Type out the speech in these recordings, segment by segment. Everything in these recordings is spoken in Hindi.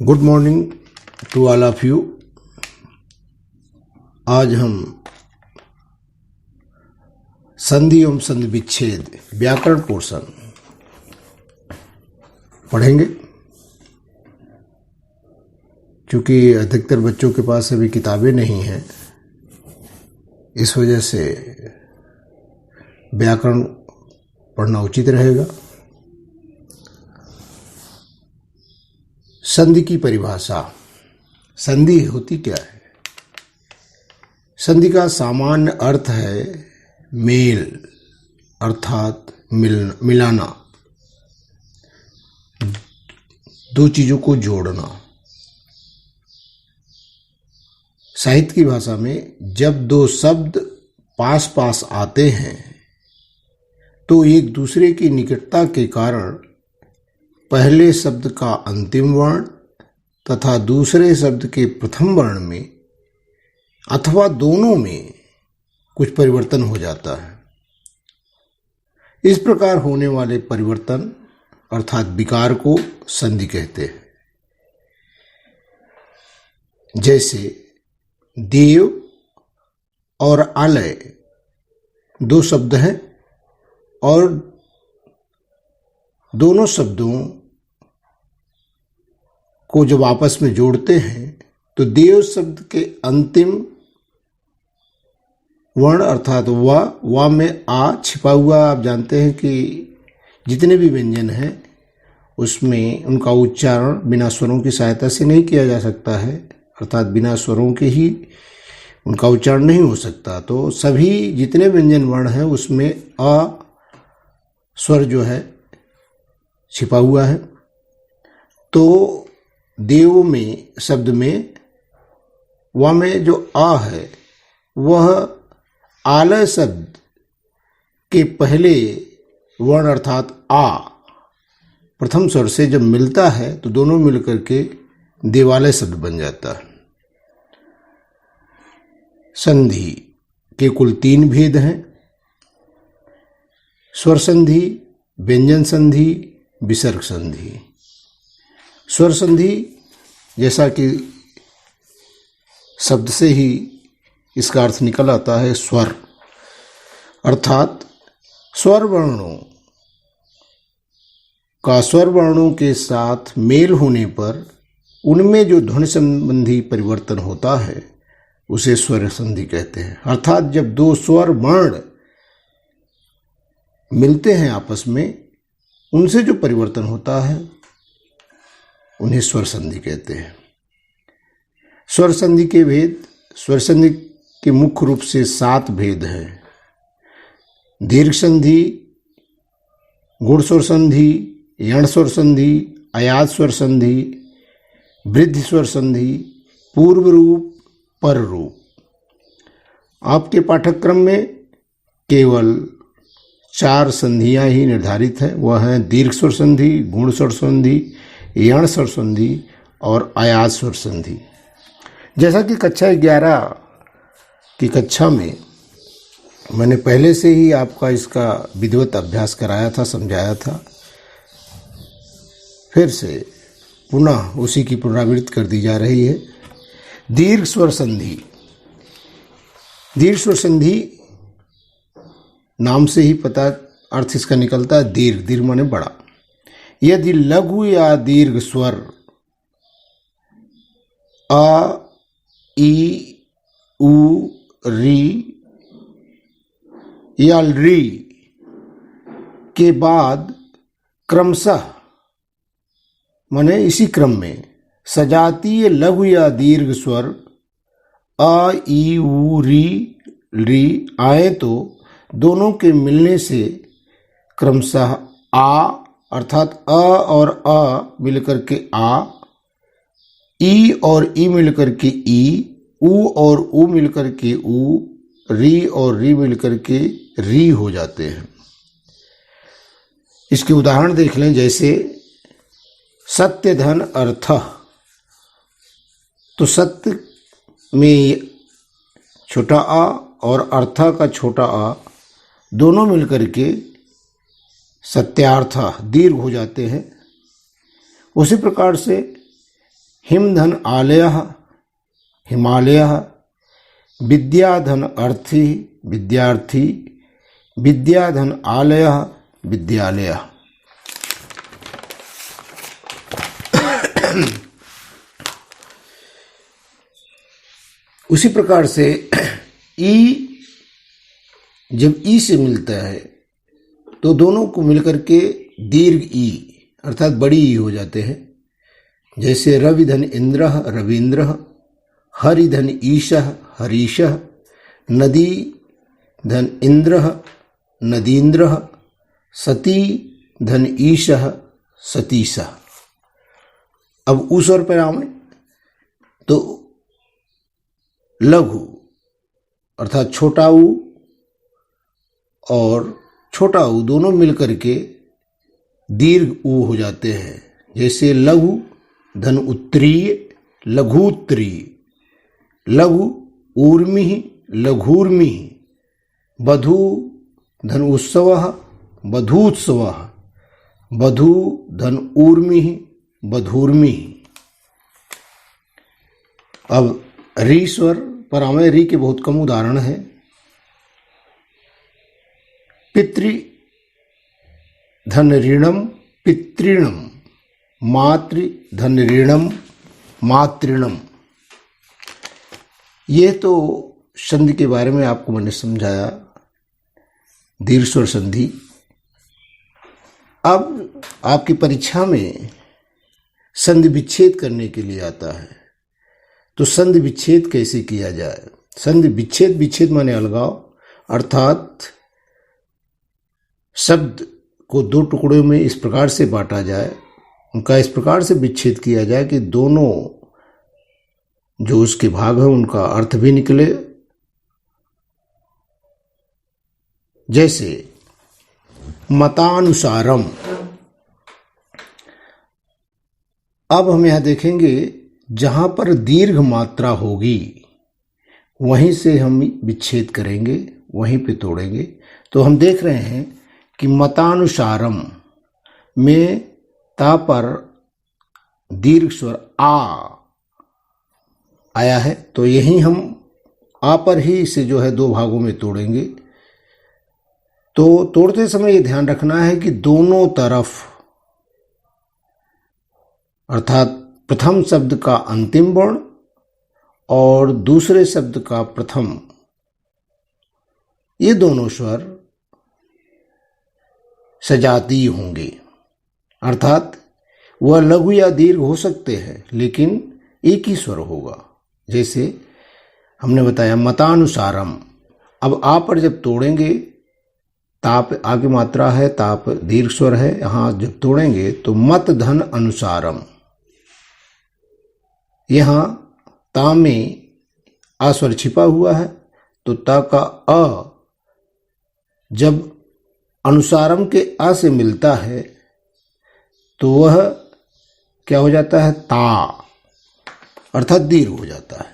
Good morning to all of you. आज हम संधि एवं संधि विच्छेद व्याकरण पोर्शन पढ़ेंगे। क्योंकि अधिकतर बच्चों के पास अभी किताबें नहीं हैं, इस वजह से व्याकरण पढ़ना उचित रहेगा। संधि की परिभाषा। संधि होती क्या है? संधि का सामान्य अर्थ है मेल, अर्थात मिलाना, दो चीजों को जोड़ना। साहित्य की भाषा में जब दो शब्द पास पास आते हैं तो एक दूसरे की निकटता के कारण पहले शब्द का अंतिम वर्ण तथा दूसरे शब्द के प्रथम वर्ण में अथवा दोनों में कुछ परिवर्तन हो जाता है। इस प्रकार होने वाले परिवर्तन अर्थात विकार को संधि कहते हैं। जैसे देव और आलय दो शब्द हैं और दोनों शब्दों को जब आपस में जोड़ते हैं तो देव शब्द के अंतिम वर्ण अर्थात वा में आ छिपा हुआ। आप जानते हैं कि जितने भी व्यंजन हैं उसमें उनका उच्चारण बिना स्वरों की सहायता से नहीं किया जा सकता है, अर्थात बिना स्वरों के ही उनका उच्चारण नहीं हो सकता। तो सभी जितने व्यंजन वर्ण हैं उसमें अ स्वर जो है छिपा हुआ है। तो देव में शब्द में व में जो आ है वह आलय शब्द के पहले वर्ण अर्थात आ प्रथम स्वर से जब मिलता है तो दोनों मिलकर के देवालय शब्द बन जाता है। संधि के कुल 3 भेद हैं: स्वर संधि, व्यंजन संधि, विसर्ग संधि। स्वर संधि जैसा कि शब्द से ही इसका अर्थ निकल आता है स्वर, अर्थात स्वर वर्णों का स्वर वर्णों के साथ मेल होने पर उनमें जो ध्वनि संबंधी परिवर्तन होता है उसे स्वर संधि कहते हैं। अर्थात जब दो स्वर वर्ण मिलते हैं आपस में, उनसे जो परिवर्तन होता है उन्हें स्वर संधि कहते हैं। स्वर संधि के भेद। स्वर संधि के मुख्य रूप से 7 भेद हैं: दीर्घ संधि, गुण स्वर संधि, यण स्वर संधि, अयात स्वर संधि, वृद्धि स्वर संधि, पूर्व रूप, पर रूप। आपके पाठ्यक्रम में केवल 4 संधियां ही निर्धारित है, वह है दीर्घ स्वर संधि, गुण स्वर संधि, यण स्वर संधि और अयात स्वर संधि। जैसा कि कक्षा 11 की कक्षा में मैंने पहले से ही आपका इसका विधिवत अभ्यास कराया था, समझाया था, फिर से पुनः उसी की पुनरावृत्ति कर दी जा रही है। दीर्घ स्वर संधि। दीर्घ स्वर संधि नाम से ही पता अर्थ इसका निकलता है दीर्घ। दीर्घ माने बड़ा। यदि लघु या दीर्घ स्वर अ, ई, उ, री या री के बाद क्रमशः माने इसी क्रम में सजातीय लघु या दीर्घ स्वर अ, ई, उ, री आए तो दोनों के मिलने से क्रमशः आ अर्थात अ और अ मिलकर के आ, ई और ई मिलकर के ई, उ और उ मिलकर के उ, री और री मिलकर के री हो जाते हैं। इसके उदाहरण देख लें। जैसे सत्य धन अर्थ, तो सत्य में छोटा आ और अर्थ का छोटा आ दोनों मिलकर के सत्यार्थ दीर्घ हो जाते हैं। उसी प्रकार से हिमधन आलयः हिमालयः, विद्याधन अर्थी विद्यार्थी, विद्याधन आलयः विद्यालयः। उसी प्रकार से ई जब ई से मिलता है तो दोनों को मिलकर के दीर्घ ई अर्थात बड़ी ई हो जाते हैं। जैसे रविधन इंद्रः रवींद्रः, हरिधन ईशः हरीशः, नदी धन इंद्रः नदीन्द्रः, सती धन ईशः सतीशः। अब उस और पर आवे तो लघु अर्थात छोटा ऊ और छोटा ऊ दोनों मिलकर के दीर्घ ऊ हो जाते हैं। जैसे लघु धन उत्तरीय लघुत्तरीय, लघु ऊर्मि लघूर्मि, बधू धन उत्सवः बधूत्सवः, बधू धन ऊर्मि बधूर्मि। अब री स्वर पर हमें री के बहुत कम उदाहरण है। पितृ धन ऋणम पितृणम, मातृ धन ऋणम मातृणम। ये तो संधि के बारे में आपको मैंने समझाया, दीर्घ स्वर संधि। अब आपकी परीक्षा में संधि विच्छेद करने के लिए आता है, तो संधि विच्छेद कैसे किया जाए। संधि विच्छेद, विच्छेद माने अलगाव, अर्थात शब्द को दो टुकड़ों में इस प्रकार से बांटा जाए, उनका इस प्रकार से विच्छेद किया जाए कि दोनों जो उसके भाग हैं उनका अर्थ भी निकले। जैसे मतानुसारम। अब हम यहां देखेंगे जहां पर दीर्घ मात्रा होगी वहीं से हम विच्छेद करेंगे, वहीं पे तोड़ेंगे। तो हम देख रहे हैं कि मतानुसारम में ता पर दीर्घ स्वर आ आया है, तो यही हम आ पर ही इसे जो है दो भागों में तोड़ेंगे। तो तोड़ते समय ये ध्यान रखना है कि दोनों तरफ अर्थात प्रथम शब्द का अंतिम वर्ण और दूसरे शब्द का प्रथम, ये दोनों स्वर सजातीय होंगे। अर्थात वह लघु या दीर्घ हो सकते हैं लेकिन एक ही स्वर होगा। जैसे हमने बताया मतानुसारम। अब आ पर जब तोड़ेंगे, ताप आगे मात्रा है, ताप दीर्घ स्वर है, यहां जब तोड़ेंगे तो मत धन अनुसारम। यहां ता में आ स्वर छिपा हुआ है, तो ता का अ जब अनुसारम के आ से मिलता है तो वह क्या हो जाता है, ता अर्थात दीर्घ हो जाता है।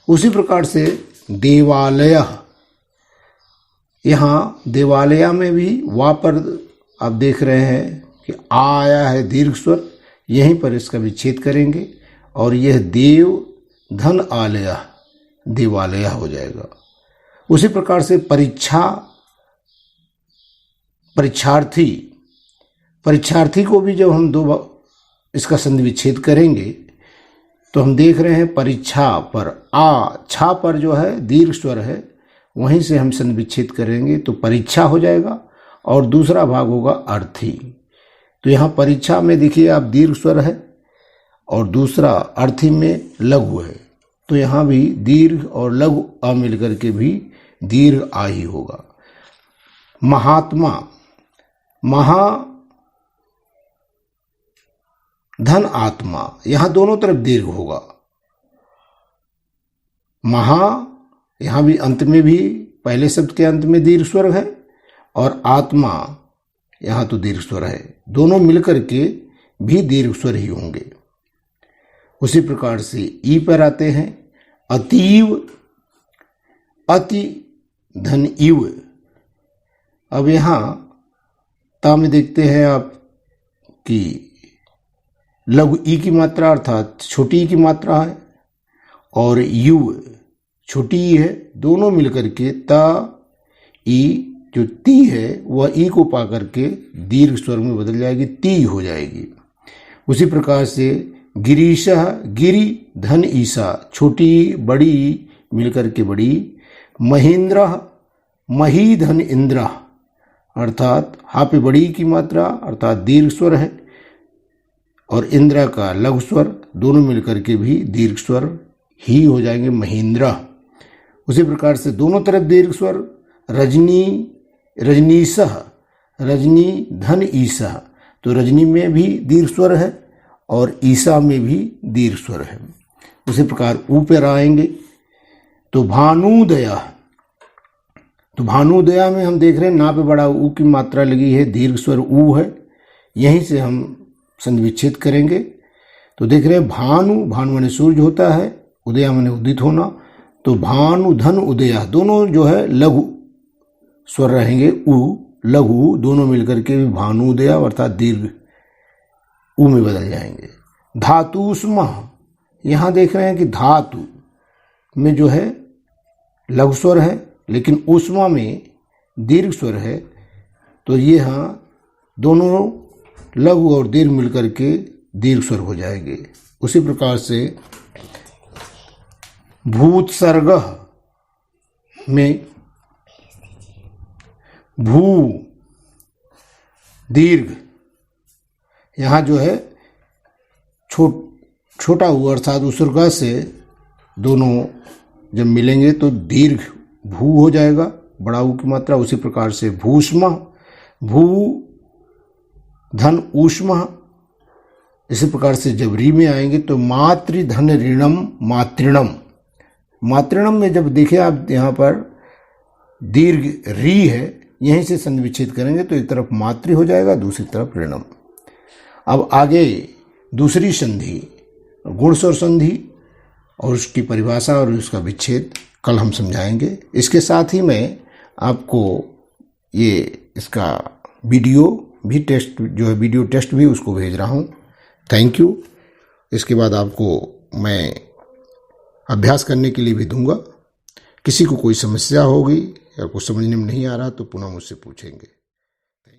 उसी प्रकार से देवालय, यहाँ देवालय में भी वा पर आप देख रहे हैं कि आ आया है दीर्घ स्वर, यहीं पर इसका विच्छेद करेंगे और यह देव धन आलय देवालय हो जाएगा। उसी प्रकार से परीक्षा परीक्षार्थी, परीक्षार्थी को भी जब हम दो इसका संधि विच्छेद करेंगे तो हम देख रहे हैं परीक्षा पर आ, छा पर जो है दीर्घ स्वर है, वहीं से हम संधि विच्छेद करेंगे तो परीक्षा हो जाएगा और दूसरा भाग होगा अर्थी। तो यहाँ परीक्षा में देखिए आप दीर्घ स्वर है और दूसरा अर्थी में लघु है, तो यहाँ भी दीर्घ और लघु आ मिलकर के भी दीर्घ आ ही होगा। महात्मा, महा धन आत्मा, यहां दोनों तरफ दीर्घ होगा। महा, यहां भी अंत में भी पहले शब्द के अंत में दीर्घ स्वर है और आत्मा यहां तो दीर्घ स्वर है, दोनों मिलकर के भी दीर्घ स्वर ही होंगे। उसी प्रकार से ई पर आते हैं अतीव, अति धन इव। अब यहां ता में देखते हैं आप कि लघु ई की मात्रा अर्थात छोटी ई की मात्रा है, और यू छोटी ई है, दोनों मिलकर के ता ई जो ती है वह ई को पा करके दीर्घ स्वर में बदल जाएगी, ती हो जाएगी। उसी प्रकार से गिरीशः गिरी धन ईसा, छोटी बड़ी मिलकर के बड़ी। महेंद्र मही धन इंद्र, अर्थात हा पे बड़ी की मात्रा अर्थात दीर्घ स्वर है, और इंद्र का लघु स्वर, दोनों मिलकर के भी दीर्घ स्वर ही हो जाएंगे, महेंद्र। उसी प्रकार से दोनों तरफ दीर्घ स्वर। रजनी रजनीसह, रजनी धन ईसा, तो रजनी में भी दीर्घ स्वर है और ईसा में भी दीर्घ स्वर है। उसी प्रकार ऊ पर आएंगे तो भानुदया, तो भानुदया में हम देख रहे हैं ना पे बड़ा ऊ की मात्रा लगी है, दीर्घ स्वर ऊ है, यहीं से हम संधि विच्छेद करेंगे। तो देख रहे हैं भानु, भानु माने सूर्य होता है, उदया माने उदित होना, तो भानु धन उदया, दोनों जो है लघु स्वर रहेंगे, ऊ लघु दोनों मिलकर के भी भानुदया अर्थात दीर्घ ऊ में बदल जाएंगे। धातुष्म, यहाँ देख रहे हैं कि धातु में जो है लघु स्वर है लेकिन ऊष्मा में दीर्घ स्वर है, तो ये यहाँ दोनों लघु और दीर्घ मिलकर के दीर्घ स्वर हो जाएंगे। उसी प्रकार से भूत्सर्ग में भू दीर्घ, यहाँ जो है छोटा हुआ अर्थात उसर्गा से दोनों जब मिलेंगे तो दीर्घ भू हो जाएगा, बड़ा ऊ की मात्रा। उसी प्रकार से भूष्म, भू धन ऊष्म। इसी प्रकार से जब री में आएंगे तो मातृधन ऋणम मातृणम, मातृणम में जब देखें आप यहाँ पर दीर्घ री है, यहीं से संधि विच्छेद करेंगे तो एक तरफ मातृ हो जाएगा, दूसरी तरफ ऋणम। अब आगे दूसरी संधि गुण स्वर संधि और उसकी परिभाषा और उसका विच्छेद कल हम समझाएंगे। इसके साथ ही मैं आपको ये इसका वीडियो भी टेस्ट जो है वीडियो टेस्ट भी उसको भेज रहा हूँ। Thank you. इसके बाद आपको मैं अभ्यास करने के लिए भी दूंगा। किसी को कोई समस्या होगी या कुछ समझने में नहीं आ रहा तो पुनः मुझसे पूछेंगे।